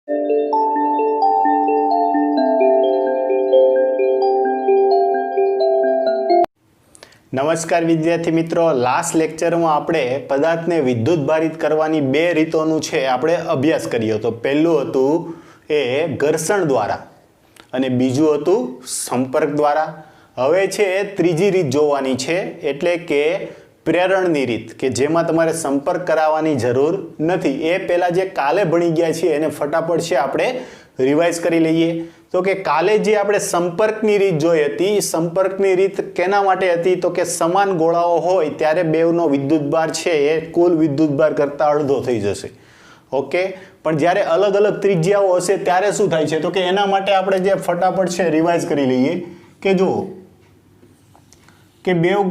નમસ્કાર વિદ્યાર્થી મિત્રો, લાસ્ટ લેક્ચરમાં આપણે પદાર્થને વિદ્યુત ભારિત કરવાની બે રીતોનું છે આપણે અભ્યાસ કર્યો હતો. પહેલું હતું એ ઘર્ષણ દ્વારા અને બીજું હતું સંપર્ક દ્વારા. હવે છે ત્રીજી રીત જોવાની છે, એટલે કે પ્રેરણની રીત, કે જેમાં તમારે સંપર્ક કરાવવાની જરૂર નથી. એ પહેલાં જે કાલે ભણી ગયા છીએ એને ફટાફટ છે આપણે રિવાઇઝ કરી લઈએ. તો કે કાલે જે આપણે સંપર્કની રીત જોઈ હતી, સંપર્કની રીત કેના માટે હતી? તો કે સમાન ગોળાઓ હોય ત્યારે બેવનો વિદ્યુતભાર છે એ કુલ વિદ્યુતભાર કરતાં અડધો થઈ જશે. ઓકે, પણ જ્યારે અલગ અલગ ત્રિજ્યાઓ હશે ત્યારે શું થાય છે? તો કે એના માટે આપણે જે ફટાફટ છે રિવાઇઝ કરી લઈએ. કે જો કે બેવ,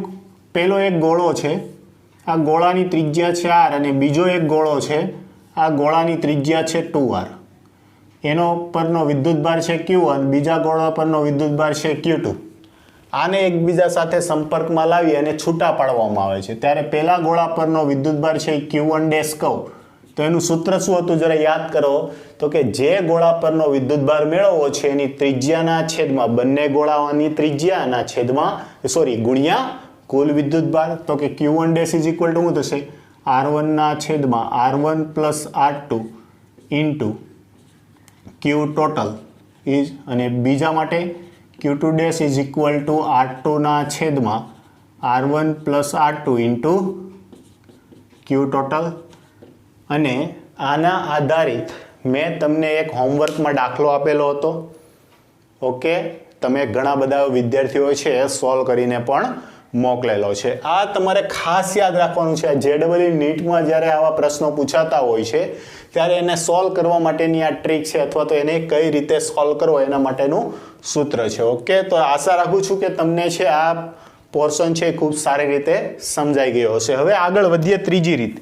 પહેલો એક ગોળો છે, આ ગોળાની ત્રિજ્યા છે r અને બીજો એક ગોળો છે, આ ગોળાની ત્રિજ્યા છે 2r. એનો પરનો વિદ્યુતભાર છે Q1, બીજા ગોળા પરનો વિદ્યુતભાર છે Q2. આને એકબીજા સાથે સંપર્કમાં લાવી અને છૂટા પાડવામાં આવે છે ત્યારે પહેલા ગોળા પરનો વિદ્યુતભાર છે Q1 ડેશ કહું તો એનું સૂત્ર શું હતું જરા યાદ કરો. તો કે જે ગોળા પરનો વિદ્યુતભાર મેળવવો છે એની ત્રિજ્યાના છેદમાં બંને ગોળાઓની ત્રિજ્યાના છેદમાં ગુણ્યા કુલ વિદ્યુતભાર. તો કે Q1 dash is equal two શું થશે? R1 ના છેદમાં R1 plus R2 into Q total is, અને બીજા માટે Q2 dash is equal two R2 ના છેદમાં R1 plus R2 into Q total. અને આના આધારિત મેં તમને એક હોમવર્કમાં દાખલો આપેલો હતો. ઓકે, તમે ઘણા બધા વિદ્યાર્થીઓ છે સોલ્વ કરીને પણ મોકલેલો છે. આ તમારે ખાસ યાદ રાખવાનું છે. JEE નીટમાં જ્યારે આવા પ્રશ્નો પૂછાતા હોય છે ત્યારે એને સોલ્વ કરવા માટેની આ ટ્રીક છે, અથવા તો એને કઈ રીતે સોલ્વ કરવો એના માટેનું સૂત્ર છે. ઓકે, તો આશા રાખું છું કે તમને છે આ પોર્શન છે ખૂબ સારી રીતે સમજાઈ ગયો હશે. હવે આગળ વધીએ ત્રીજી રીત,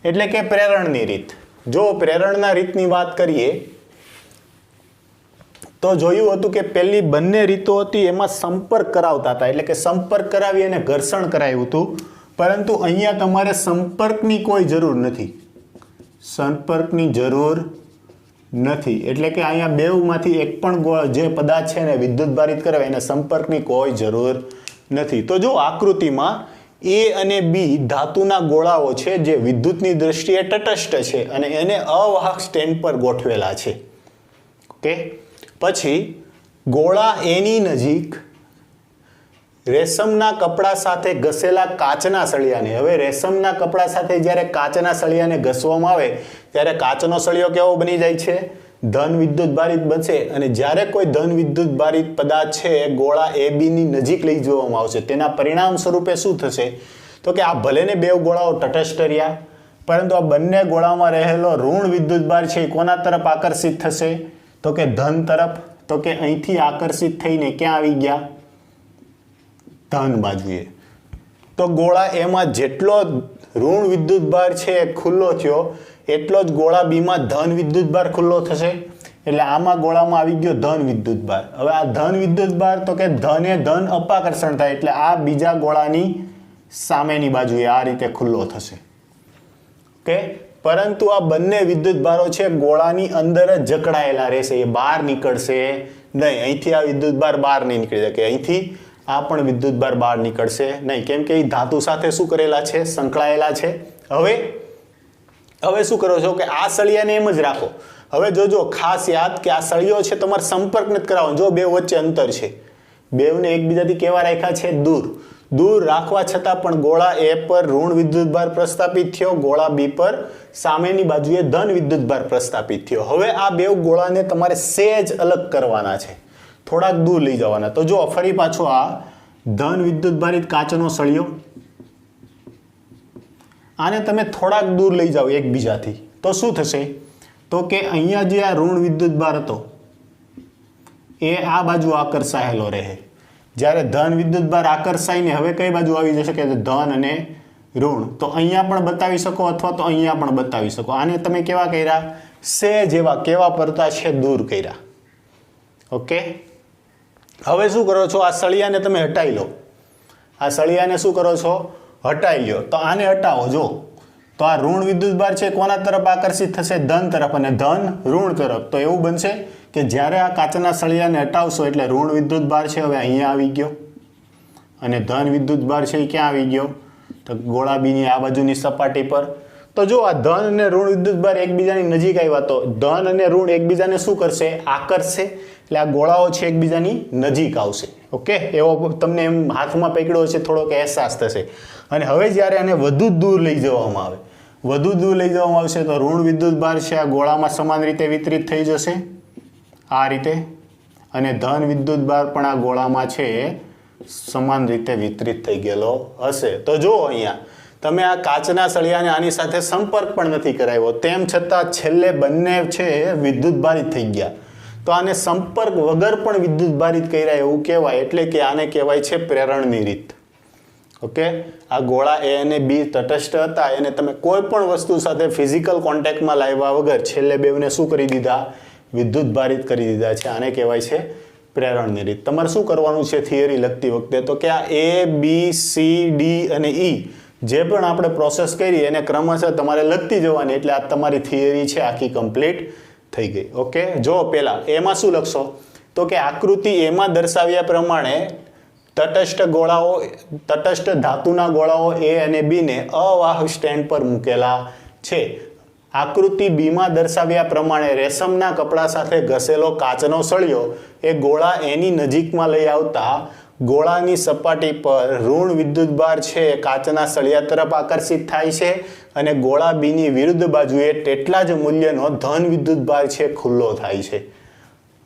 એટલે કે પ્રેરણની રીત. જો પ્રેરણના રીતની વાત કરીએ તો જોયું હતું કે પહેલી બંને રીતો હતી એમાં સંપર્ક કરાવતા હતા, એટલે કે સંપર્ક કરાવી અને ઘર્ષણ કરાવ્યું હતું. પરંતુ અહીંયા તમારે સંપર્કની કોઈ જરૂર નથી, સંપર્કની જરૂર નથી. એટલે કે અહીંયા બેવમાંથી એક પણ જે પદાર્થ છે ને વિદ્યુત ભારિત કરાવે એને સંપર્કની કોઈ જરૂર નથી. તો જો આકૃતિમાં A અને B ધાતુના ગોળાઓ છે જે વિદ્યુતની દ્રષ્ટિએ તટસ્થ છે અને એને અવાહક સ્ટેન્ડ પર ગોઠવેલા છે. ઓકે, પછી ગોળા એની નજીક રેશમના કપડા સાથે ઘસેલા કાચના સળિયાને, હવે રેશમના કપડા સાથે જ્યારે કાચના સળિયાને ઘસવામાં આવે ત્યારે કાચનો સળિયો કેવો બની જાય છે? ધન વિદ્યુત ભારિત બનશે. અને જ્યારે કોઈ ધન વિદ્યુત ભારિત પદાર્થ છે એ ગોળા AB ની નજીક લઈ જવામાં આવશે, તેના પરિણામ સ્વરૂપે શું થશે? તો કે આ ભલેને બે ગોળાઓ તટસ્થ રહ્યા, પરંતુ આ બંને ગોળામાં રહેલો ઋણ વિદ્યુતભાર છે એ કોના તરફ આકર્ષિત થશે? તો કે ધન તરફ. તો કે અહીંથી આકર્ષિત થઈને ક્યાં આવી ગયા? ધન બાજુએ. તો ગોળા એમાં જેટલો ઋણ વિદ્યુતભાર છે એ ખુલ્લો થયો એટલો જ ગોળા બીમાં ધન વિદ્યુતભાર ખુલ્લો થશે. એટલે આમાં ગોળામાં આવી ગયો ધન વિદ્યુતભાર. હવે આ ધન વિદ્યુતભાર તો કે ધને ધન અપાકર્ષણ થાય એટલે આ બીજા ગોળાની સામેની બાજુએ આ રીતે ખુલ્લો થશે. ઓકે, પરંતુ આ બંને વિદ્યુતભારો છે ગોળાની અંદર જ જકડાયેલા રહેશે, એ બહાર નીકળશે નહીં. અહીંથી આ વિદ્યુતભાર બહાર નહીં નીકળી શકે, અહીંથી આ પણ વિદ્યુતભાર બહાર નીકળશે નહીં, કેમ કે એ ધાતુ સાથે શું કરેલા છે? સંકળાયેલા છે. હવે શું કરો છો કે આ સળિયાને એમ જ રાખો. હવે જોજો ખાસ યાદ કે આ સળિયો છે તમારે સંપર્ક નથી કરાવવાનો. જો બે વચ્ચે અંતર છે, બેવને એકબીજાથી કેવા રાખ્યા છે? દૂર રાખવા છતાં પણ ગોળા A પર ઋણ વિદ્યુતભાર પ્રસ્થાપિત થયો, ગોળા B પર સામેની બાજુએ ધન વિદ્યુતભાર પ્રસ્થાપિત થયો. હવે આ બે ગોળાને તમારે સહેજ અલગ કરવાના છે, થોડાક દૂર લઈ જવાના. તો જો ફરી પાછો આ ધન વિદ્યુતભારિત કાચનો સળિયો, આને તમે થોડાક દૂર લઈ જાઓ એકબીજાથી તો શું થશે? તો કે અહીંયા જે આ ઋણ વિદ્યુતભાર હતો એ આ બાજુ આકર્ષાયેલો રહે. જ્યારે ધન વિદ્યુતભાર આકર્ષાઈને હવે કઈ બાજુ આવી જશે? કે ધન અને ઋણ. તો અહીંયા પણ બતાવી શકો અથવા તો અહીંયા પણ બતાવી શકો. આને તમે કેવા કર્યા? સહેજ એવા કેવા પડતા છે દૂર કર્યા. ઓકે, હવે શું કરો છો? આ સળિયાને તમે હટાવી લો. આ સળિયાને શું કરો છો? હટાવી લો. તો આને હટાવો. જો તો આ ઋણ વિદ્યુતભાર છે કોના તરફ આકર્ષિત થશે? ધન તરફ, અને ધન ઋણ તરફ. તો એવું બનશે કે જ્યારે આ કાચના સળિયાને હટાવશો એટલે ઋણ વિદ્યુતભાર છે હવે અહીંયા આવી ગયો, અને ધન વિદ્યુતભાર છે એ ક્યાં આવી ગયો? તો ગોળા બીની આ બાજુની સપાટી પર. તો જો આ ધન અને ઋણ વિદ્યુતભાર એકબીજાની નજીક આવ્યા તો ધન અને ઋણ એકબીજાને શું કરશે? આકર્ષશે. એટલે આ ગોળાઓ છે એકબીજાની નજીક આવશે. ઓકે, એવો તમને એમ હાથમાં પકડ્યો છે થોડોક અહેસાસ થશે. અને હવે જ્યારે આને વધુ દૂર લઈ જવામાં આવે, વધુ દૂર લઈ જવામાં આવશે તો ઋણ વિદ્યુતભાર છે આ ગોળામાં સમાન રીતે વિતરિત થઈ જશે આ રીતે, અને ધન વિદ્યુતભાર પણ આ ગોળામાં છે સમાન રીતે વિતરિત થઈ ગયેલો હશે. તો જો અહીંયા તમે આ કાચના સળિયાને આની સાથે સંપર્ક પણ નથી કરાવ્યો, તેમ છતાં છેલ્લે બંને છે વિદ્યુતભારિત થઈ ગયા. તો આને સંપર્ક વગર પણ વિદ્યુતભારિત કર્યા એવું કહેવાય. એટલે કે આને કહેવાય છે પ્રેરણની રીત. ઓકે, આ ગોળા એ અને બી તટસ્થ હતા, એને તમે કોઈ પણ વસ્તુ સાથે ફિઝિકલ કોન્ટેક્ટમાં લાવ્યા વગર છેલ્લે બેવને શું કરી દીધા? વિદ્યુતભારિત કરી દીધા છે. આને કહેવાય છે પ્રેરણની રીત. તમારે શું કરવાનું છે થિયરી લખતી વખતે? તો કે આ એ, બી, સી, ડી અને ઈ જે પણ આપણે પ્રોસેસ કરી એને ક્રમશઃ તમારે લખતી જવાની. એટલે આ તમારી થિયરી છે આખી કમ્પ્લીટ થઈ ગઈ. ઓકે, જો પહેલા એમાં શું લખશો? તો કે આકૃતિ એમાં દર્શાવ્યા પ્રમાણે તટસ્થ ગોળાઓ, તટસ્થ ધાતુના ગોળાઓ એ અને બી ને અવાહક સ્ટેન્ડ પર મૂકેલા છે. આકૃતિ બીમાં દર્શાવ્યા પ્રમાણે રેશમના કપડા સાથે ઘસેલો કાચનો સળિયો એ ગોળા એની નજીકમાં લઈ આવતા ગોળાની સપાટી પર ઋણ વિદ્યુતભાર છે કાચના સળિયા તરફ આકર્ષિત થાય છે, અને ગોળા બીની વિરુદ્ધ બાજુએ તેટલા જ મૂલ્યનો ધન વિદ્યુતભાર છે ખુલ્લો થાય છે.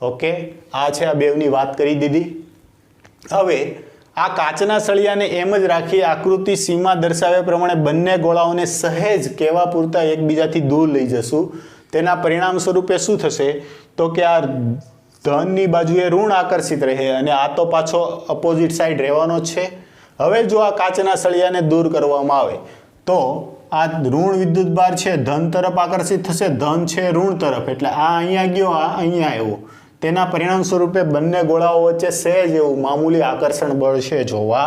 ઓકે, આ છે આ બેવની વાત કરી દીધી. હવે આ કાચના સળિયાને એમ જ રાખી આકૃતિ સીમાં દર્શાવ્યા પ્રમાણે બંને ગોળાઓને સહેજ કેવા પૂરતા એકબીજાથી દૂર લઈ જશું. તેના પરિણામ સ્વરૂપે શું થશે? તો કે આ ધનની બાજુએ ઋણ આકર્ષિત રહે, અને આ તો પાછો અપોઝિટ સાઈડ રહેવાનો જ છે. હવે જો આ કાચના સળિયાને દૂર કરવામાં આવે તો આ ઋણ વિદ્યુતભાર છે ધન તરફ આકર્ષિત થશે, ધન છે ઋણ તરફ. એટલે આ અહીંયા ગયો, આ અહીંયા આવ્યો. તેના પરિણામ સ્વરૂપે બંને ગોળાઓ વચ્ચે સહેજ એવું મામૂલી આકર્ષણ બળ છે જોવા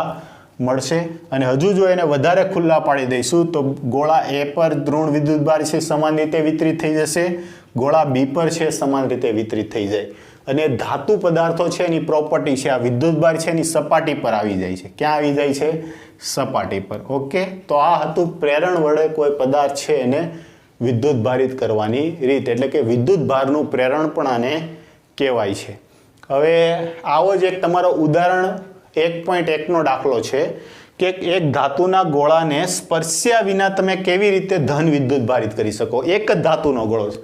મળશે. અને હજુ જો એને વધારે ખુલ્લા પાડી દઈશું તો ગોળા એ પર ઋણ વિદ્યુતભાર છે સમાન રીતે વિતરિત થઈ જશે, ગોળા બી પર છે સમાન રીતે વિતરિત થઈ જાય. અને ધાતુ પદાર્થો છે એની પ્રોપર્ટી છે આ વિદ્યુતભાર છે એની સપાટી પર આવી જાય છે. ક્યાં આવી જાય છે? સપાટી પર. ઓકે, તો આ હતું પ્રેરણ વડે કોઈ પદાર્થ છે એને વિદ્યુતભારિત કરવાની રીત. એટલે કે વિદ્યુતભારનું પ્રેરણ પણ આને કહેવાય છે. હવે આવો જ એક તમારો ઉદાહરણ 1.1 દાખલો છે કે એક ધાતુના ગોળાને સ્પર્શ્યા વિના તમે કેવી રીતે ધન વિદ્યુતભારિત કરી શકો. એક જ ધાતુનો ગોળો છે.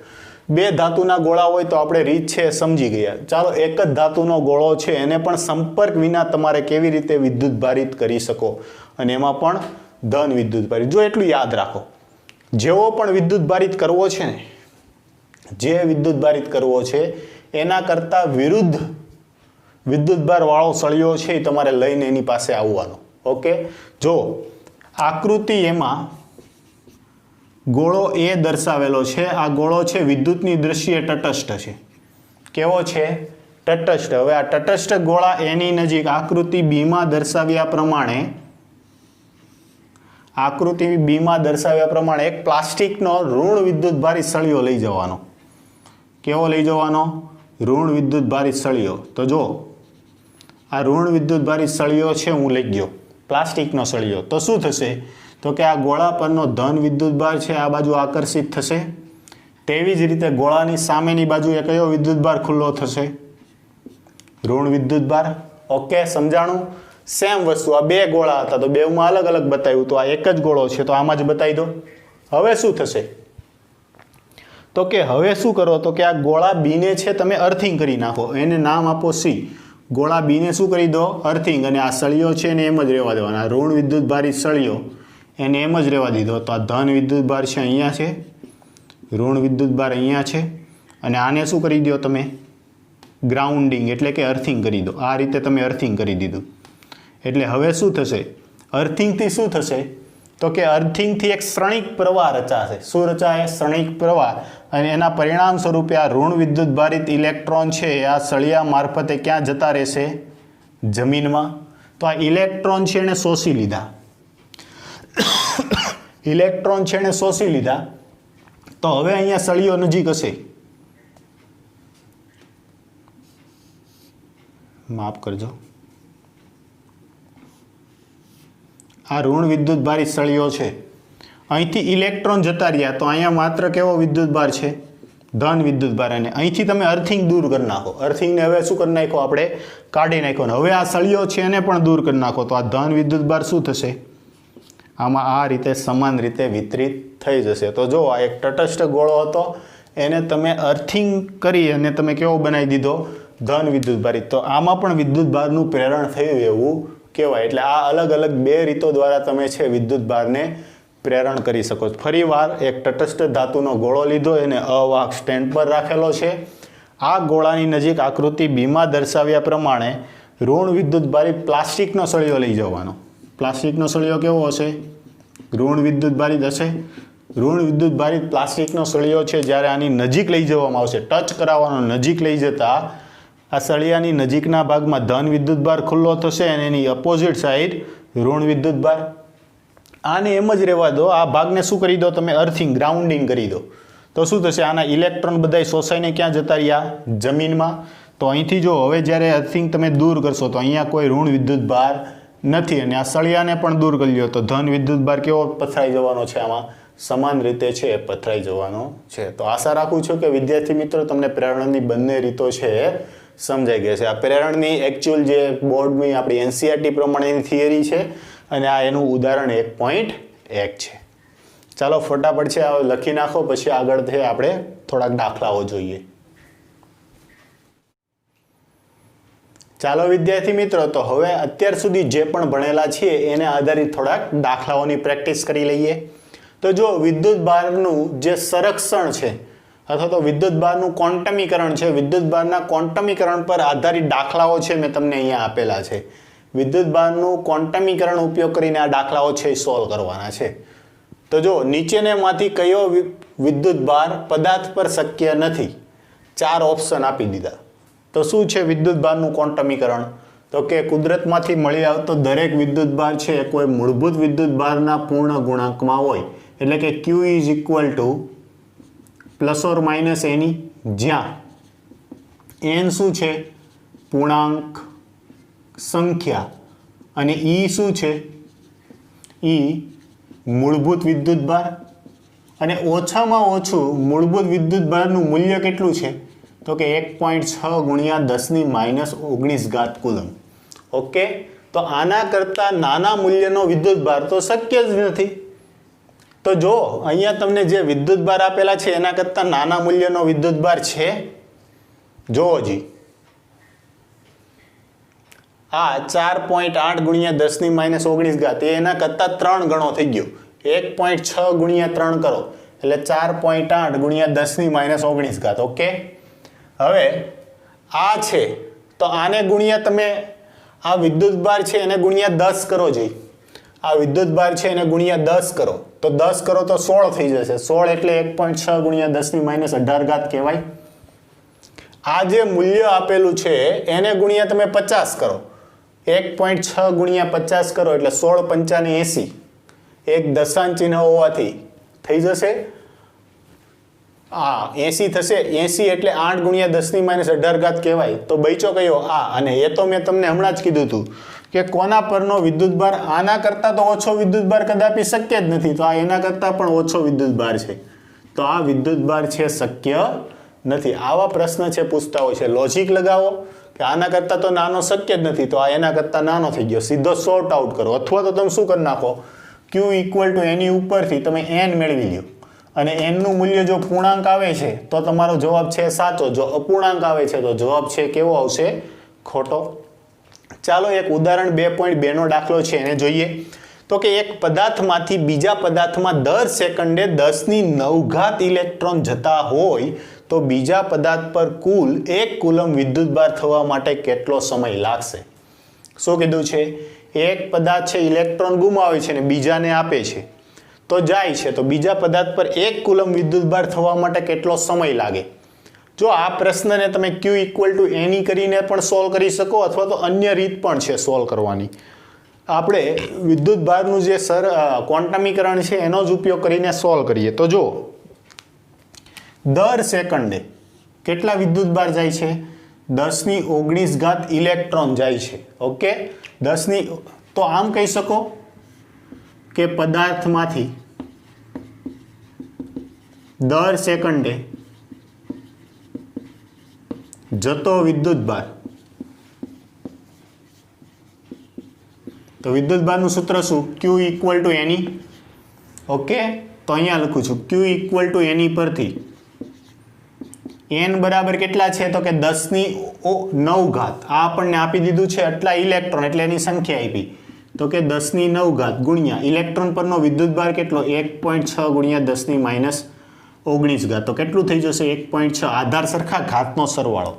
બે ધાતુના ગોળા હોય તો આપણે રીત છે સમજી ગયા. ચાલો, એક જ ધાતુનો ગોળો છે એને પણ સંપર્ક વિના તમારે કેવી રીતે વિદ્યુતભારિત કરી શકો, અને એમાં પણ ધન વિદ્યુતભારિત. જો એટલું યાદ રાખો, જેવો પણ વિદ્યુતભારિત કરવો છે ને, જે વિદ્યુતભારિત કરવો છે એના કરતા વિરુદ્ધ વિદ્યુતભાર વાળો સળિયો છે એ તમારે લઈને એની પાસે આવવાનો. ઓકે, જો આકૃતિ એમાં ગોળો એ દર્શાવેલો છે, આ ગોળો છે વિદ્યુતની દ્રષ્ટિએ તટસ્થ છે. કેવો છે? તટસ્થ. હવે આ તટસ્થ ગોળા એની નજીક આકૃતિ બીમાં દર્શાવ્યા પ્રમાણે, આકૃતિ બીમાં દર્શાવ્યા પ્રમાણે એક પ્લાસ્ટિકનો ઋણ વિદ્યુતભારિત સળિયો લઈ જવાનો. કેવો લઈ જવાનો? ઋણ વિદ્યુતભારિત સળિયો. તો જો આ ઋણ વિદ્યુતભારિત સળિયો છે હું લઈ ગયો, પ્લાસ્ટિકનો સળિયો. તો શું થશે? તો કે આ ગોળા પરનો ધન વિદ્યુતભાર છે આ બાજુ આકર્ષિત થશે. તેવી જ રીતે ગોળાની સામેની બાજુએ કયો વિદ્યુતભાર ખુલ્લો થશે? ઋણ વિદ્યુતભાર. ઓકે, સમજાણું? સેમ વસ્તુ. આ બે ગોળા હતા તો બેમાં અલગ અલગ બતાવ્યું, તો આ એક જ ગોળો છે તો આમાં જ બતાવી દો. હવે શું થશે? તો કે હવે શું કરો? તો કે આ ગોળા બીને છે તમે અર્થિંગ કરી નાખો, એને નામ આપો સી. ગોળા બીને શું કરી દો? અર્થિંગ. અને આ સળિયો છે એને એમ જ રહેવા દેવાના. ઋણ વિદ્યુતભારિત સળિયો એને એમ જ રહેવા દીધો. તો આ ધન વિદ્યુતભાર છે અહીંયા છે, ઋણ વિદ્યુતભાર અહીંયા છે, અને આને શું કરી દો તમે? ગ્રાઉન્ડિંગ એટલે કે અર્થિંગ કરી દો. આ રીતે તમે અર્થિંગ કરી દીધું. એટલે હવે શું થશે? અર્થિંગથી શું થશે? તો કે અર્થિંગથી એક ક્ષણિક પ્રવાહ રચાશે. શું રચાય? ક્ષણિક પ્રવાહ. અને એના પરિણામ સ્વરૂપે આ ઋણ વિદ્યુતભારિત ઇલેક્ટ્રોન છે આ સળિયા મારફતે ક્યાં જતા રહેશે? જમીનમાં. તો આ ઇલેક્ટ્રોન છે એને શોષી લીધા. ઇલેક્ટ્રોન છે એને શોષી લીધા, તો હવે અહીંયા સળિયો નજીક હશે, માફ કરજો, આ ઋણ વિદ્યુતભારી સળિયો છે, અહીંથી ઇલેક્ટ્રોન જતા રહ્યા તો અહીંયા માત્ર કેવો વિદ્યુતભાર છે, ધન વિદ્યુતભાર, અને અહીંથી તમે અર્થિંગ દૂર કરી નાખો, અર્થિંગને હવે શું કરી નાખો આપણે, કાઢી નાખો, અને હવે આ સળિયો છે એને પણ દૂર કરી નાખો, તો આ ધન વિદ્યુતભાર શું થશે, આમાં આ રીતે સમાન રીતે વિતરિત થઈ જશે. તો જો આ એક તટસ્થ ગોળો હતો, એને તમે અર્થિંગ કરી અને તમે કેવો બનાવી દીધો, ધન વિદ્યુતભારી, તો આમાં પણ વિદ્યુતભારનું પ્રેરણ થયું એવું કહેવાય. એટલે આ અલગ અલગ બે રીતો દ્વારા તમે છે વિદ્યુતભારને પ્રેરણ કરી શકો છો. ફરી વાર એક તટસ્થ ધાતુનો ગોળો લીધો, એને અવાહક સ્ટેન્ડ પર રાખેલો છે. આ ગોળાની નજીક આકૃતિ બીમાં દર્શાવ્યા પ્રમાણે ઋણ વિદ્યુતભારી પ્લાસ્ટિકનો સળિયો લઈ જવાનો. પ્લાસ્ટિકનો સળિયો કેવો હશે, ઋણ વિદ્યુતભારી હશે. ઋણ વિદ્યુતભારી પ્લાસ્ટિકનો સળિયો છે, જ્યારે આની નજીક લઈ જવામાં આવશે, ટચ કરાવવાનો, નજીક લઈ જતા આ સળિયાની નજીકના ભાગમાં ધન વિદ્યુતભાર ખુલ્લો થશે અને એની અપોઝિટ સાઈડ ઋણ વિદ્યુતભાર. આને એમ જ રહેવા દો, આ ભાગને શું કરી દો તમે, અર્થિંગ, ગ્રાઉન્ડિંગ કરી દો, તો શું થશે, આના ઇલેક્ટ્રોન બધા શોષાઈને ક્યાં જતા રહ્યા, જમીનમાં. તો અહીંથી જો હવે જ્યારે અર્થિંગ તમે દૂર કરશો તો અહીંયા કોઈ ઋણ વિદ્યુતભાર નથી, અને આ સળિયાને પણ દૂર કરી લો તો ધન વિદ્યુતભાર કેવો પથરાઈ જવાનો છે, આમાં સમાન રીતે છે પથરાઈ જવાનો છે. તો આશા રાખું છું કે વિદ્યાર્થી મિત્રો તમને પ્રેરણની બંને રીતો છે સમજાઈ ગઈ છે. આ પ્રેરણની એકચ્યુઅલ જે બોર્ડની આપણી એનસીઆરટી પ્રમાણેની થિયરી છે, અને આ એનું ઉદાહરણ 1.1 છે. ચાલો ફટાફટ છે આ લખી નાખો, પછી આગળથી આપણે થોડાક દાખલાઓ જોઈએ. ચાલો વિદ્યાર્થી મિત્રો, તો હવે અત્યાર સુધી જે પણ ભણેલા છીએ એને આધારિત થોડાક દાખલાઓની પ્રેક્ટિસ કરી લઈએ. તો જો વિદ્યુતભારનું જે સંરક્ષણ છે અથવા તો વિદ્યુતભારનું ક્વોન્ટમીકરણ છે, વિદ્યુતભારના ક્વોન્ટમીકરણ પર આધારિત દાખલાઓ છે મેં તમને અહીંયા આપેલા છે. વિદ્યુતભારનું ક્વોન્ટમીકરણ ઉપયોગ કરીને આ દાખલાઓ છે એ સોલ્વ કરવાના છે. તો જો નીચેનામાંથી કયો વિદ્યુતભાર પદાર્થ પર શક્ય નથી, 4 ઓપ્શન આપી દીધા. તો શું છે વિદ્યુતભારનું ક્વોન્ટમીકરણ, તો કે કુદરતમાંથી મળી આવતો દરેક વિદ્યુતભાર છે કોઈ મૂળભૂત વિદ્યુતભારના પૂર્ણ ગુણાંકમાં હોય, એટલે કે Q is equal to plus or minus એની, જ્યાં n શું છે પૂર્ણાંક સંખ્યા અને E શું છે, E મૂળભૂત વિદ્યુતભાર, અને ઓછામાં ઓછું મૂળભૂત વિદ્યુતભારનું મૂલ્ય કેટલું છે, તો કે 1.6 ગુણ્યા 10⁻19 કુલમ. ઓકે, તો આના કરતાં નાના મૂલ્યનો વિદ્યુતભાર તો શક્ય જ નથી. તો જો અહીંયા તમને જે વિદ્યુતભાર આપેલા છે એના કરતાં નાના મૂલ્યનો વિદ્યુતભાર છે, જો હજી આ 4.8 ગુણ્યા 10⁻19 એ એના કરતાં 3 ગણો થઈ ગયો. 1.6 ગુણ્યા 3 કરો એટલે 4.8 ગુણ્યા 10⁻19. ઓકે, હવે આ છે તો આને ગુણ્યા તમે આ વિદ્યુતભાર છે એને ગુણ્યા 10 કરો. જઈ આ વિદ્યુતભાર છે એને ગુણ્યા 10 કરો તો 10 કરો તો 16 થઈ જશે. 16 એટલે 1.6 ગુણ્યા 10⁻18 કહેવાય. આ જે મૂલ્ય આપેલું છે એને ગુણ્યા તમે 50 કરો. 1.6 ગુણ્યા 50 કરો એટલે 16 પંચાને 80, એક દશાંશ ચિહ્ન હોવાથી થઈ જશે. આ 80 થશે. 80 એટલે 8 ગુણ્યા 10⁻18 કહેવાય. તો બચ્યો કયો આ, અને એ તો મેં તમને હમણાં જ કીધું હતું કે કોના પરનો વિદ્યુતભાર આના કરતાં તો ઓછો વિદ્યુતભાર કદાપી શક્ય જ નથી. તો આ એના કરતાં પણ ઓછો વિદ્યુતભાર છે, તો આ વિદ્યુતભાર છે શક્ય નથી. આવા પ્રશ્ન છે પૂછતા હોય છે, લોજિક લગાવો કે આના કરતાં તો નાનો શક્ય જ નથી, તો આ એના કરતાં નાનો થઈ ગયો, સીધો સોર્ટ આઉટ કરો. અથવા તો તમે શું કરી નાખો, Q ઇક્વલ ટુ એની ઉપરથી તમે n મેળવી લ્યો, અને n નું મૂલ્ય જો પૂર્ણાંક આવે છે તો તમારો જવાબ છે સાચો, જો અપૂર્ણાંક આવે છે તો જવાબ છે કેવો આવશે, ખોટો. ચાલો એક ઉદાહરણ 2.2 નો દાખલો છે એને જોઈએ. તો કે એક પદાર્થમાંથી બીજા પદાર્થમાં દર સેકન્ડે 10⁹ ઇલેક્ટ્રોન જતા હોય તો બીજા પદાર્થ પર કુલ 1 કુલમ વિદ્યુતભાર થવા માટે કેટલો સમય લાગશે. શું કીધું છે, એક પદાર્થ છે ઇલેક્ટ્રોન ગુમાવે છે ને બીજાને આપે છે તો જાય છે, તો બીજા પદાર્થ પર 1 કુલમ વિદ્યુતભાર થવા માટે કેટલો સમય લાગે. જો આ પ્રશ્નને તમે Q ઇક્વલ ટુ એની કરીને પણ સોલ્વ કરી શકો, અથવા તો અન્ય રીત પણ છે સોલ્વ કરવાની. આપણે વિદ્યુત ભારનું જે ક્વોન્ટમીકરણ છે એનો જ ઉપયોગ કરીને સોલ્વ કરીએ. તો જો દર સેકન્ડે કેટલા વિદ્યુત ભાર જાય છે? 10⁻19 ઇલેક્ટ્રોન જાય છે. ઓકે, 10 તો આમ કહી શકો કે પદાર્થમાંથી દર સેકન્ડે જતો વિદ્યુત ભાર, તો વિદ્યુત ભારનું સૂત્ર શું? Q equal to NE. Okay, તો અહીંયા લખું છું Q NE પરથી n બરાબર કેટલા છે? તો કે 10�9. આ આપણને આપી દીધું છે આટલા ઇલેક્ટ્રોન, એટલે એની સંખ્યા આપી. તો કે 10�9 ગુણ્યા ઇલેક્ટ્રોન પરનો વિદ્યુત ભાર કેટલો? 1.6 ગુણ્યા 10⁻19. તો કેટલું થઈ જશે? 1.6. આધાર સરખા, ઘાતનો સરવાળો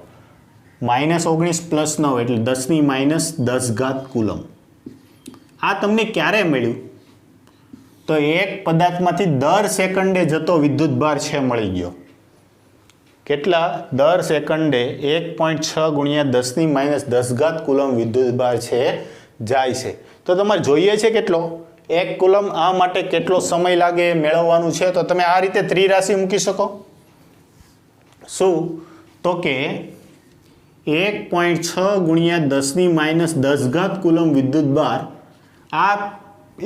-19 પ્લસ 9 એટલે 10⁻10 કુલમ. આ તમને ક્યારે મળ્યું? તો એક પદાર્થમાંથી દર સેકન્ડે જતો વિદ્યુત ભાર છે મળી ગયો. કેટલા? દર સેકન્ડે 1.6 ગુણ્યા 10⁻10 કુલમ વિદ્યુત ભાર છે જાય છે. તો તમારે જોઈએ છે કેટલો? 1 કુલમ. આ માટે કેટલો સમય લાગે મેળવવાનું છે? તો તમે આ રીતે ત્રિરાશિ મૂકી શકો. શું? તો કે 1.6 ગુણ્યા 10⁻10 કુલમ વિદ્યુત ભાર આ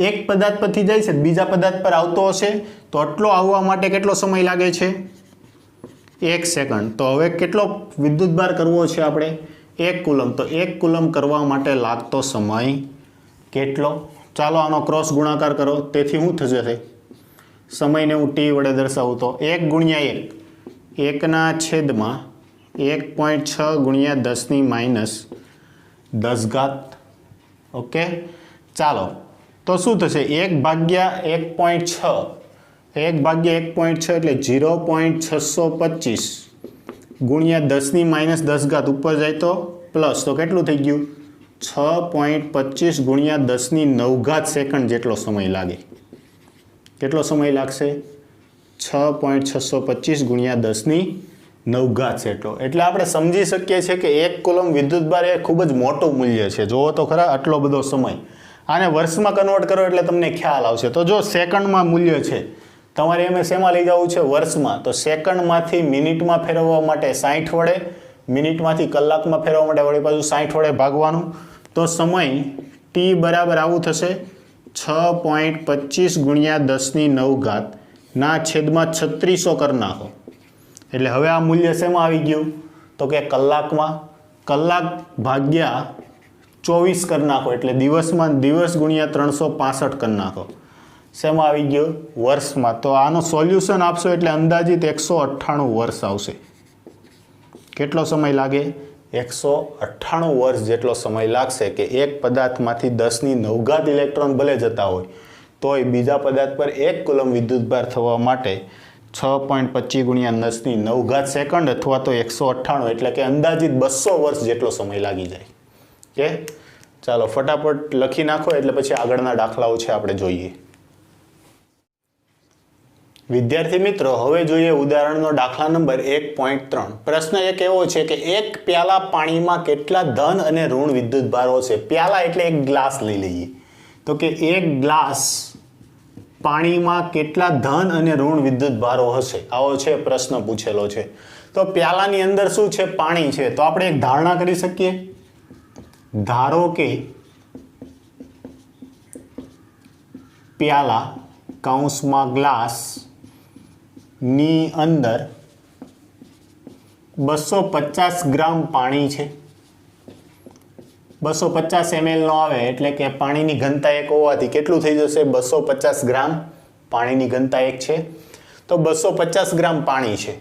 એક પદાર્થ પરથી જાય છે, બીજા પદાર્થ પર આવતો હશે, તો આટલો આવવા માટે કેટલો સમય લાગે છે? 1 સેકન્ડ. તો હવે કેટલો વિદ્યુત ભાર કરવો છે આપણે? 1 કુલમ. તો 1 કુલમ કરવા માટે લાગતો સમય કેટલો? ચાલો આનો ક્રોસ ગુણાકાર કરો. તેથી શું થશે? સમયને હું ટી વડે દર્શાવું તો 1 ગુણ્યા 1, 1/1.6 ગુણ્યા 10⁻10. ઓકે, ચાલો તો શું થશે? 1/1.6, 1/1.6 એટલે 0.625 ગુણ્યા 10⁻10 ઉપર જાય તો પ્લસ, તો કેટલું થઈ ગયું? 6.25 ગુણ્યા 10⁹ સેકન્ડ જેટલો સમય લાગે. કેટલો સમય લાગશે? 6.625 ગુણ્યા 10⁹ એટલો. એટલે આપણે સમજી શકીએ છીએ કે 1 કુલમ વિદ્યુત ભાર એ ખૂબ જ મોટું મૂલ્ય છે. જોવો તો ખરા આટલો બધો સમય. આને વર્ષમાં કન્વર્ટ કરો એટલે તમને ખ્યાલ આવશે. તો જો સેકન્ડમાં મૂલ્ય છે, તમારે એમ શેમાં લઈ જવું છે? વર્ષમાં. તો સેકન્ડમાંથી મિનિટમાં ફેરવવા માટે 60 વડે, મિનિટમાંથી કલાકમાં ફેરવવા માટે વળી પાછું 60 વડે ભાગવાનું. તો સમય ટી બરાબર આવું થશે 6.25 ગુણ્યા 10⁹ ના છેદમાં 3600 કરી નાખો. એટલે હવે આ મૂલ્ય શેમાં આવી ગયું? તો કે કલાકમાં. કલાક ભાગ્યા 24 કરી નાખો એટલે દિવસમાં, દિવસ ગુણ્યા 365 કરી નાખો. શેમાં આવી ગયો? વર્ષમાં. તો આનો સોલ્યુશન આપશો એટલે અંદાજિત 198 વર્ષ આવશે. કેટલો સમય લાગે? 198 વર્ષ જેટલો સમય લાગશે કે એક પદાર્થમાંથી 10⁹ ઇલેક્ટ્રોન ભલે જતા હોય તોય બીજા પદાર્થ પર 1 કુલમ વિદ્યુત ભાર થવા માટે 6.25 ગુણ્યા 10⁹ સેકન્ડ અથવા તો 198 એટલે કે અંદાજિત 200 વર્ષ જેટલો સમય લાગી જાય. કે ચાલો ફટાફટ લખી નાખો એટલે પછી આગળના દાખલાઓ છે આપણે જોઈએ. વિદ્યાર્થી મિત્રો, હવે જોઈએ ઉદાહરણનો દાખલા નંબર 1.3. પ્રશ્ન એક એવો છે કે એક પ્યાલા પાણીમાં કેટલા ધન અને ઋણ વિદ્યુત ભારો છે? પ્યાલા એટલે એક ગ્લાસ લઈ લઈએ. તો કે એક ગ્લાસ પાણીમાં કેટલા ધન અને ઋણ વિદ્યુત ભારો હશે? આવો છે પ્રશ્ન પૂછેલો છે. તો પ્યાલાની અંદર શું છે? પાણી છે. તો આપણે એક ધારણા કરી શકીએ. ધારો કે પ્યાલા કૌંસમાં ગ્લાસ ની અંદર 250 ગ્રામ પાણી છે. 250 ml નો આવે એટલે કે પાણીની ઘનતા 1 હોવાથી કેટલું થઈ જશે? 250 ગ્રામ. પાણીની ઘનતા 1 છે તો 250 ગ્રામ પાણી છે.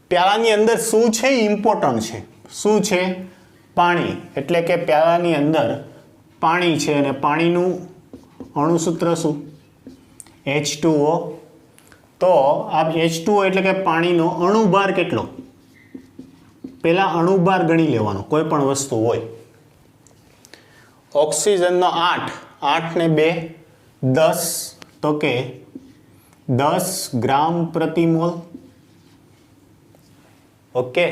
પ્યાલાની અંદર શું છે? ઇમ્પોર્ટન્ટ છે. શું છે? પાણી. એટલે કે પ્યાલાની અંદર પાણી છે અને પાણીનું અણુસૂત્ર શું? H2O. તો આ H2O એટલે કે પાણીનો અણુભાર કેટલો? પહેલા અણુભાર ગણી લેવાનો કોઈ પણ વસ્તુ હોય. ઓક્સિજનનો 8, 8 ને 2 10, તો કે 10 ગ્રામ પ્રતિ મોલ. ઓકે,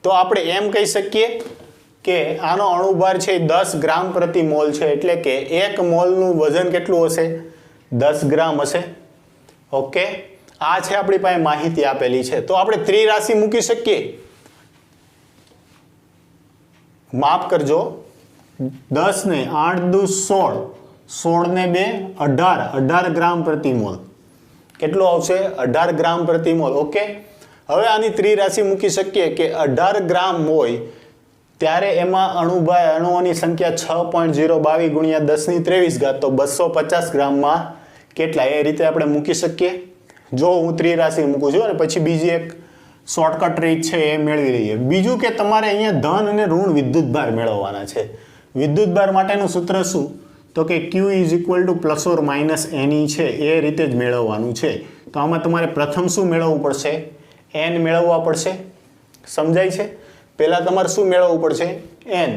તો આપણે એમ કહી શકીએ કે આનો અણુભાર છે 10 ગ્રામ પ્રતિ મોલ છે, એટલે કે 1 મોલનું વજન કેટલું હશે? 10 ગ્રામ હશે. ઓકે, આ છે આપણી પાસે માહિતી આપેલી છે. તો આપણે ત્રિરાશિ મૂકી શકીએ. માફ કરજો, 10 ને 8 દુ 16, 16 ને 2 18, 18 ગ્રામ પ્રતિ મોલ. કેટલું આવશે? 18 ગ્રામ પ્રતિ મોલ. ઓકે, હવે આની ત્રિરાશિ મૂકી શકીએ કે 18 ગ્રામ હોય ત્યારે એમાં અણુઓની સંખ્યા 6.022 ગુણ્યા 10⁻23 તો 250 ગ્રામમાં કેટલા? એ રીતે આપણે મૂકી શકીએ. જો હું ત્રિરાશિ મૂકું છું અને પછી બીજી એક શોર્ટકટ રીત છે એ મેળવી લઈએ. બીજું કે તમારે અહીંયા ધન અને ઋણ વિદ્યુતભાર મેળવવાના છે. વિદ્યુતભાર માટેનું સૂત્ર શું? તો કે Q ± Ne છે, એ રીતે જ મેળવવાનું છે. તો આમાં તમારે પ્રથમ શું મેળવવું પડશે? N મેળવવા પડશે. સમજાય છે? પહેલાં તમારે શું મેળવવું પડશે? N.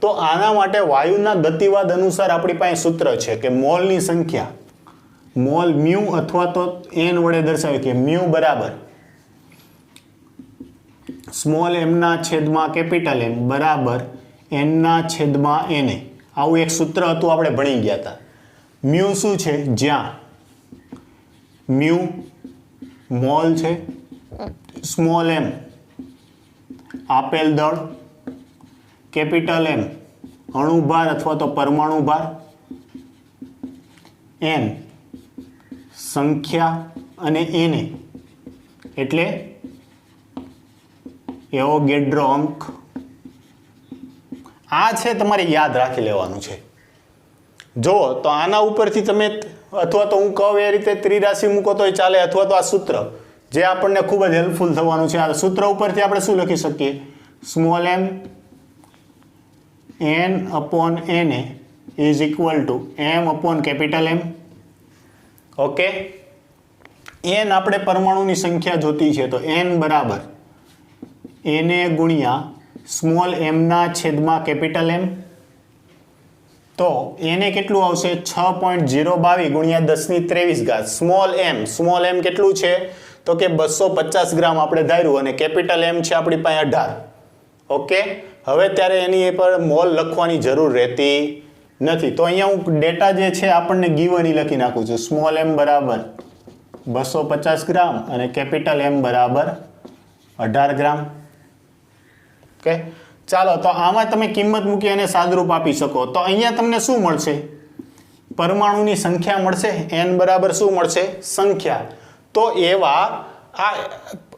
તો આના માટે વાયુના ગતિવાદ અનુસાર આપણી પાસે સૂત્ર છે કે મોલની સંખ્યા, મોલ મ્યુ અથવા તો N વડે દર્શાવે કે મ્યુ બરાબર સ્મોલ m ના છેદમાં કેપિટલ M બરાબર n ના છેદમાં Na. આવું એક સૂત્ર હતું, આપણે ભણી ગયા હતા. મ્યુ શું છે? જ્યાં મ્યુ મોલ છે, સ્મોલ m આપેલ દળ, કેપિટલ M અણુભાર અથવા તો પરમાણુ ભાર, n સંખ્યા અને Na એટલે એવોગેડ્રો અંક. આ છે તમારે યાદ રાખી લેવાનું છે. જો તો આના ઉપરથી તમે અથવા તો હું કહું એ રીતે ત્રિરાશિ મૂકો તોય ચાલે, અથવા તો આ સૂત્ર જે આપણને ખૂબ જ હેલ્પફુલ થવાનું છે. આ સૂત્ર ઉપરથી આપણે શું લખી શકીએ? Small m n/Na is equal to m/કેપિટલ M. ઓકે, n આપણે પરમાણુની સંખ્યા જોતી છે, તો n બરાબર Na ગુણ્યા સ્મોલ m ના છેદમાં કેપિટલ M. તો Na કેટલું આવશે? 6.022 ગુણ્યા 10⁻23. સ્મોલ m કેટલું છે? તો કે 250 ગ્રામ આપણે ધાર્યું, અને કેપિટલ M છે આપણી પાસે 18. ઓકે, હવે ત્યારે એની પર મોલ લખવાની જરૂર રહેતી નથી. તો અહીંયા હું ડેટા જે છે આપણને ગીવન લખી નાખું છું. સ્મોલ m બરાબર 250 ગ્રામ અને કેપિટલ M બરાબર 18 ગ્રામ. ઓકે, ચાલો, તો આમાં તમે કિંમત મૂકી અને સાદરૂપ આપી શકો. તો અહીંયા તમને શું મળશે? પરમાણુની સંખ્યા મળશે. n બરાબર શું મળશે? સંખ્યા. તો એવા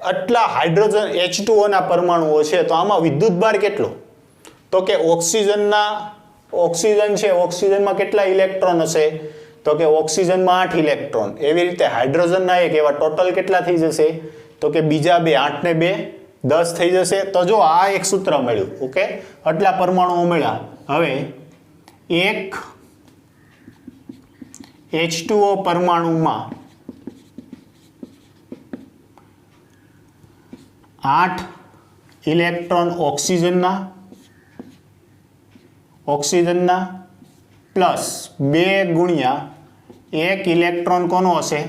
આટલા હાઇડ્રોજન H2O ના પરમાણુઓ છે, તો આમાં વિદ્યુતભાર કેટલો? તો કે ઓક્સિજન છે, ઓક્સિજનમાં કેટલા ઇલેક્ટ્રોન હશે? તો કે ઓક્સિજનમાં 8 ઇલેક્ટ્રોન. એવી રીતે હાઇડ્રોજનના એક એવા ટોટલ કેટલા થઈ જશે? તો કે બીજા 2 8 ને 2 10 થઈ જશે. તો જો આ એક સૂત્ર મળ્યું. ઓકે, આટલા પરમાણુઓ મળ્યા. હવે એક H2O પરમાણુમાં 8 ઇલેક્ટ્રોન ઓક્સિજનના પ્લસ 2 ગુણ્યા 1 ઇલેક્ટ્રોન કોનો હશે?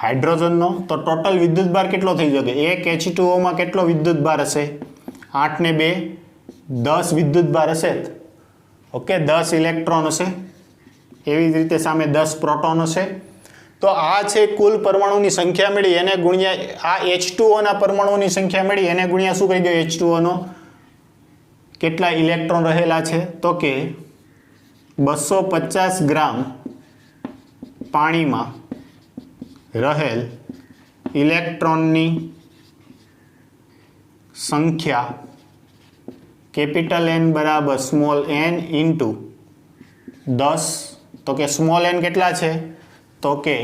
હાઇડ્રોજનનો. તો ટોટલ વિદ્યુતભાર કેટલો થઈ શકે? એક H2O માં કેટલો વિદ્યુતભાર હશે? 8 ને 2 10 વિદ્યુતભાર હશે. ઓકે, 10 ઇલેક્ટ્રોન હશે. એવી જ રીતે સામે 10 પ્રોટોન હશે. તો આ છે કુલ પરમાણુની સંખ્યા મળી, એને ગુણ્યા આ H2O ના પરમાણુની સંખ્યા મળી, એને ગુણ્યા શું કરી દો? H2O નો કેટલા ઇલેક્ટ્રોન રહેલા છે? તો કે 250 ગ્રામ પાણીમાં રહેલ ઇલેક્ટ્રોનની સંખ્યા કેપિટલ N બરાબર સ્મોલ n ઇન્ટુ 10. તો કે સ્મોલ n કેટલા છે? તો કે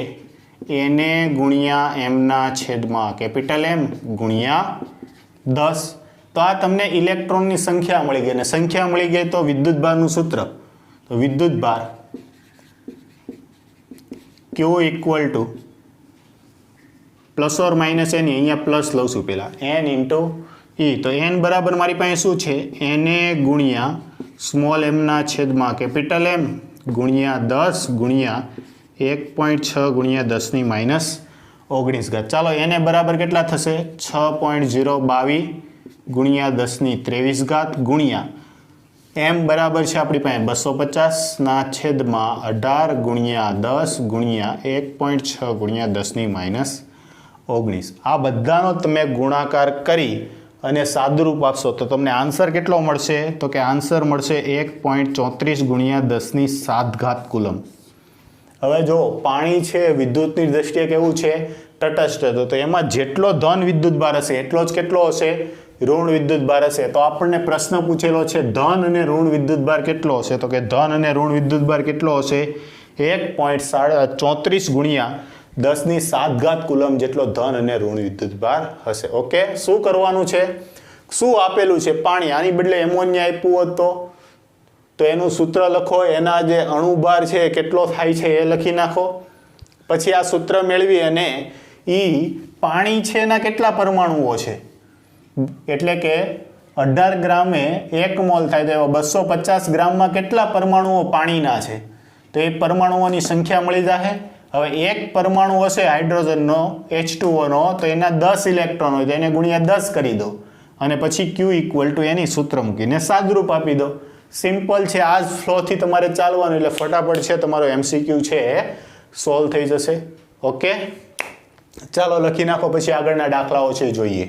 Na ગુણ્યા m ના છેદમાં કેપિટલ M ગુણ્યા 10. તો આ તમને ઇલેક્ટ્રોનની સંખ્યા મળી ગઈ, અને સંખ્યા મળી ગઈ તો વિદ્યુતભારનું સૂત્ર. તો વિદ્યુતભાર Q equal to plus or minus n, અહીંયા પ્લસ લઉં છું પહેલાં, n ઇન્ટુ E. તો n બરાબર મારી પાસે શું છે? Na ગુણ્યા સ્મોલ m ના છેદમાં કેપિટલ M ગુણ્યા 10 ગુણ્યા 1.6 ગુણ્યા 10⁻19. ચાલો, એને બરાબર કેટલા થશે? 6.022 ગુણ્યા 10⁻23 ગુણ્યા m બરાબર છે આપણી પાસે 250 ના છેદમાં 18 ગુણ્યા 10 ગુણ્યા 1.6 ગુણ્યા 10⁻19 આ બધાનો તમે ગુણાકાર કરી અને સાદુરૂપ આપશો તો તમને આન્સર કેટલો મળશે? તો કે આન્સર મળશે 1.34 ગુણ્યા 10⁻7 કુલમ. હવે જો પાણી છે વિદ્યુતની દ્રષ્ટિએ કેવું છે? તટસ્થ હતું. તો એમાં જેટલો ધન વિદ્યુતભાર હશે એટલો જ કેટલો હશે? ઋણ વિદ્યુતભાર હશે. તો આપણને પ્રશ્ન પૂછેલો છે ધન અને ઋણ વિદ્યુતભાર કેટલો હશે? તો કે ધન અને ઋણ વિદ્યુતભાર કેટલો હશે? 1.34 ગુણ્યા 10⁻7 કુલમ જેટલો ધન અને ઋણ વિદ્યુતભાર હશે. ઓકે, શું કરવાનું છે? શું આપેલું છે? પાણી. આની બદલે એમોનિયા આપ્યું હોત તો એનું સૂત્ર લખો, એના જે અણુભાર છે કેટલો થાય છે એ લખી નાખો. પછી આ સૂત્ર મેળવી અને પાણી છે એના કેટલા પરમાણુઓ છે? એટલે કે 18 ગ્રામે 1 મોલ થાય તો 250 ગ્રામમાં કેટલા પરમાણુઓ પાણીના છે? તો એ પરમાણુઓની સંખ્યા મળી જશે. હવે એક પરમાણુ હશે હાઇડ્રોજનનો H2O નો, તો એના 10 ઇલેક્ટ્રોન હોય તો એને ગુણ્યા 10 કરી દો અને પછી Q = એની સૂત્ર મૂકીને સાદુરૂપ આપી દો. સિમ્પલ છે. આ જ ફ્લોથી તમારે ચાલવાનું એટલે ફટાફટ છે તમારો MCQ છે સોલ્વ થઈ જશે. ઓકે, ચાલો લખી નાખો. પછી આગળના દાખલાઓ છે જોઈએ.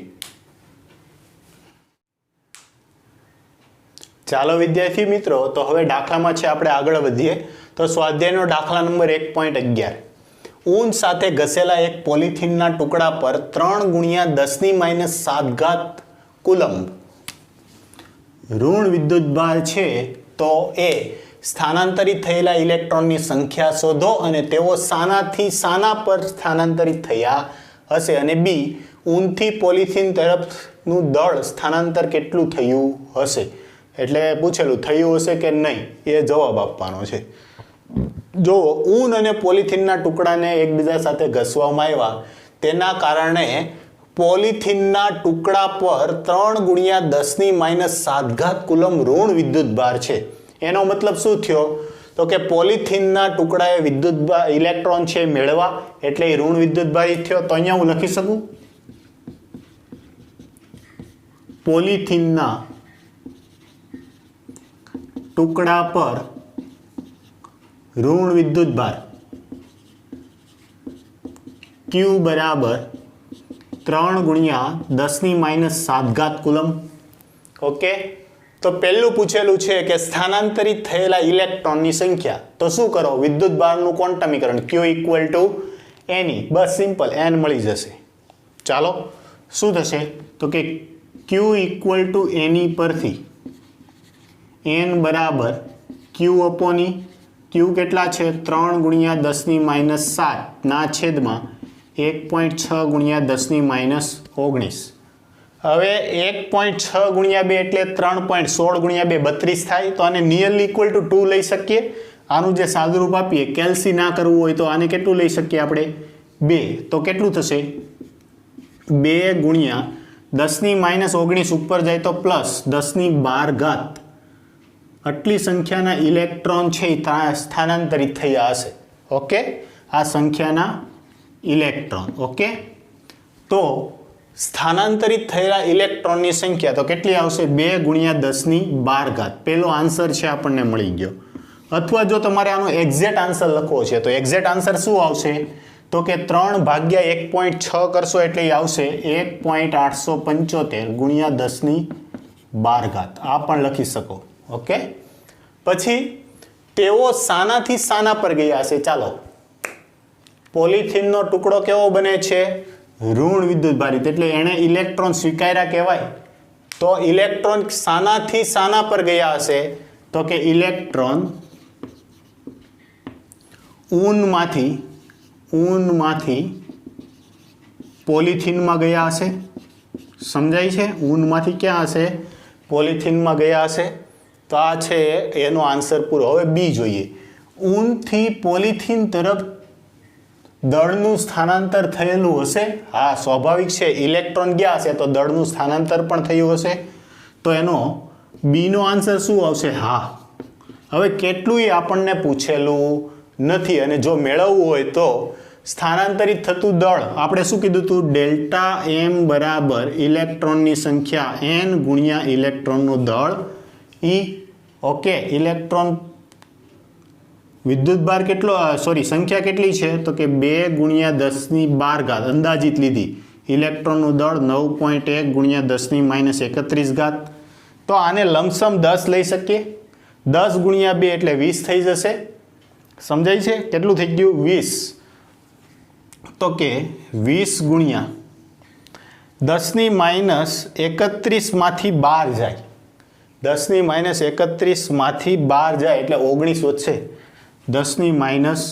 ચાલો વિદ્યાર્થી મિત્રો, તો હવે દાખલામાં છે આપણે આગળ વધીએ. તો સ્વાધ્યાયનો દાખલા નંબર 1.11. ઊન સાથે ઘસેલા એક પોલિથીનના ટુકડા પર 3 ગુણ્યા 10⁻7 કુલમ્બ ઋણ વિદ્યુતભાર છે. તો એ સ્થાનાંતરિત થયેલા ઇલેક્ટ્રોનની સંખ્યા શોધો અને તેઓ શાનાથી શાના પર સ્થાનાંતરિત થયા હશે. અને બી, ઊનથી પોલિથીન તરફનું દળ સ્થાનાંતર કેટલું થયું હશે. એટલે પૂછેલું થયું હશે કે નહીં એ જવાબ આપવાનો છે. જો ઊન અને પોલિથીનના ટુકડાને એકબીજા સાથે ઘસવામાં આવ્યા, તેના કારણે પોલિથીનના ટુકડા પર 3 ગુણ્યા 10⁻7 કુલમ ઋણ વિદ્યુતભાર છે. એનો મતલબ શું થયો? તો કે પોલિથીનના ટુકડાએ વિદ્યુતભાર ઇલેક્ટ્રોન છે મેળવા એટલે એ ઋણ વિદ્યુતભારી થયો. તો અહીંયા હું લખી શકું પોલિથીનના ટુકડા પર ઋણ વિદ્યુતભાર Q બરાબર 3 ગુણ્યા 10⁻7 કુલમ. ઓકે, તો પહેલું પૂછેલું છે કે સ્થાનાંતરિત થયેલા ઇલેક્ટ્રોનની સંખ્યા. તો શું કરો? વિદ્યુતભારનું ક્વોન્ટમીકરણ Q = Ne. બસ સિમ્પલ, n મળી જશે. ચાલો શું થશે? તો કે Q = Ne પરથી n બરાબર Q upon E. Q કેટલા છે? 3 ગુણ્યા 10⁻7 ના છેદમાં 1.6 ગુણ્યા 10⁻19. હવે 1.6 ગુણ્યા 2 એટલે 3.16 ગુણ્યા 2 32 થાય. તો આને નિયરલી = 2 લઈ શકીએ. આનું જે સાદુરૂપ આપીએ, કેલ્સી ના કરવું હોય તો આને કેટલું લઈ શકીએ આપણે? 2. તો કેટલું થશે? 2 ગુણ્યા 10⁻19 ઉપર જાય તો પ્લસ 10⁻12 આટલી સંખ્યાના ઇલેક્ટ્રોન છે એ સ્થાનાંતરિત થયા હશે. ઓકે, આ સંખ્યાના ઇલેક્ટ્રોન. ઓકે, તો સ્થાનાંતરિત થયેલા ઇલેક્ટ્રોનની સંખ્યા તો કેટલી આવશે? 2 ગુણ્યા 10⁻12. પહેલો આન્સર છે આપણને મળી ગયો. અથવા જો તમારે આનો એક્ઝેક્ટ આન્સર લખવો છે તો એક્ઝેક્ટ આન્સર શું આવશે? તો કે 3 ભાગ્યા 1.6 કરશો એટલે એ આવશે 1.875 ગુણ્યા 10⁻12. આ પણ લખી શકો. ઓકે, પછી તેઓ શાનાથી શાના પર ગયા હશે? ચાલો, પોલિથીનનો ટુકડો કેવો બને છે? ઋણ વિદ્યુતભારિત, એટલે એણે ઇલેક્ટ્રોન સ્વીકાર્યા કહેવાય. તો ઇલેક્ટ્રોન શાનાથી શાના પર ગયા હશે? તો કે ઇલેક્ટ્રોન ઊનમાંથી પોલિથીનમાં ગયા હશે. સમજાય છે? ઊનમાંથી ક્યાં હશે? પોલિથીનમાં ગયા હશે. તો આ છે એનો આન્સર પૂરો. હવે બી જોઈએ. ઊનથી પોલિથીન તરફ દળનું સ્થાનાંતર થયેલું હશે. હા, સ્વાભાવિક છે. ઇલેક્ટ્રોન ગયા હશે તો દળનું સ્થાનાંતર પણ થયું હશે. તો એનો બીનો આન્સર શું આવશે? હા. હવે કેટલું આપણને પૂછેલું નથી અને જો મેળવવું હોય તો સ્થાનાંતરિત થતું દળ આપણે શું કીધું હતું? ડેલ્ટા એમ બરાબર ઇલેક્ટ્રોનની સંખ્યા n ગુણ્યા ઇલેક્ટ્રોનનું દળ E. ઓકે, ઇલેક્ટ્રોન વિદ્યુતભાર કેટલો સંખ્યા કેટલી છે? તો કે 2 ગુણ્યા 10⁻12 અંદાજિત લીધી. ઇલેક્ટ્રોનનું દળ 9.1 ગુણ્યા 10⁻31. તો આને લમસમ 10 લઈ શકીએ. 10 ગુણ્યા 2 એટલે 20 થઈ જશે. સમજાય છે? કેટલું થઈ ગયું? 20. તો કે 20 ગુણ્યા 10⁻31 માંથી 12 જાય. 10⁻31 માંથી 12 જાય એટલે 19 વધશે. 10⁻19.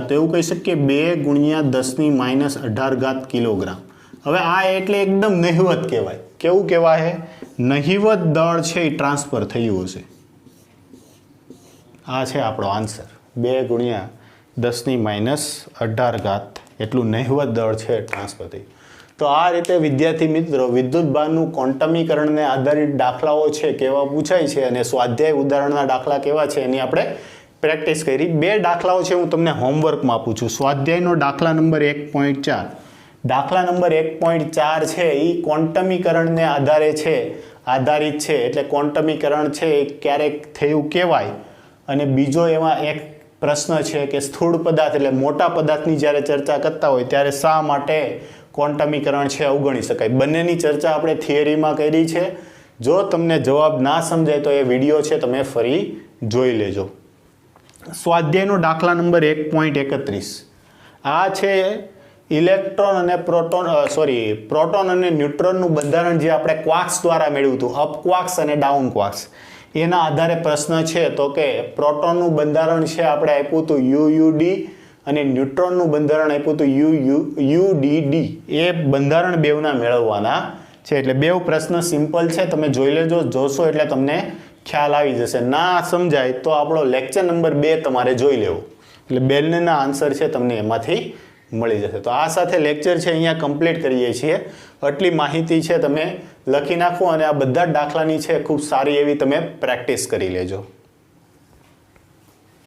તો એવું કહી શકીએ 2 ગુણ્યા 10⁻18 કિલોગ્રામ. હવે આ એટલે એકદમ નહિવત કહેવાય. કેવું કહેવાય? નહિવત દળ છે એ ટ્રાન્સફર થયું હશે. આ છે આપણો આન્સર. 2 ગુણ્યા 10⁻18 એટલું નહિવત દળ છે ટ્રાન્સફર થયું. તો આ રીતે વિદ્યાર્થી મિત્રો વિદ્યુતભારનું ક્વોન્ટમીકરણને આધારિત દાખલાઓ છે કેવા પૂછાય છે અને સ્વાધ્યાય ઉદાહરણના દાખલા કેવા છે એની આપણે પ્રેક્ટિસ કરી. 2 દાખલાઓ છે હું તમને હોમવર્કમાં આપું છું. સ્વાધ્યાયનો દાખલા નંબર 1.4. દાખલા નંબર 1.4 છે એ ક્વોન્ટમીકરણને આધારિત છે. એટલે ક્વોન્ટમીકરણ છે એ ક્યારેક થયું કહેવાય. અને બીજો એમાં એક પ્રશ્ન છે કે સ્થૂળ પદાર્થ એટલે મોટા પદાર્થની જ્યારે ચર્ચા કરતા હોય ત્યારે શા માટે ક્વોન્ટમીકરણ છે અવગણી શકાય. બંનેની ચર્ચા આપણે થિયરીમાં કરી છે. જો તમને જવાબ ના સમજાય તો એ વિડીયો છે તમે ફરી જોઈ લેજો. સ્વાધ્યાયનો દાખલા નંબર 1.31. આ છે ઇલેક્ટ્રોન અને પ્રોટોન અને ન્યુટ્રોનનું બંધારણ જે આપણે ક્વાર્ક્સ દ્વારા મેળવ્યું હતું, અપ ક્વાર્ક્સ અને ડાઉન ક્વાર્ક્સ. એના આધારે પ્રશ્ન છે તો કે પ્રોટોનનું બંધારણ છે આપણે આપ્યું હતું UUD અને ન્યુટ્રોનનું બંધારણ આપ્યું હતું UUDD. એ બંધારણ બેવના મેળવવાના છે. એટલે બેવ પ્રશ્ન સિમ્પલ છે, તમે જોઈ લેજો. જોશો એટલે તમને ખ્યાલ આવી જશે. ના સમજાય તો આપણો લેક્ચર નંબર 2 તમારે જોઈ લેવો. એટલે બંનેના આન્સર છે તમને એમાંથી મળી જશે. તો આ સાથે લેક્ચર છે અહીંયા કમ્પ્લીટ કરીએ છીએ. આટલી માહિતી છે તમે લખી નાખો અને આ બધા જ દાખલાની છે ખૂબ સારી એવી તમે પ્રેક્ટિસ કરી લેજો.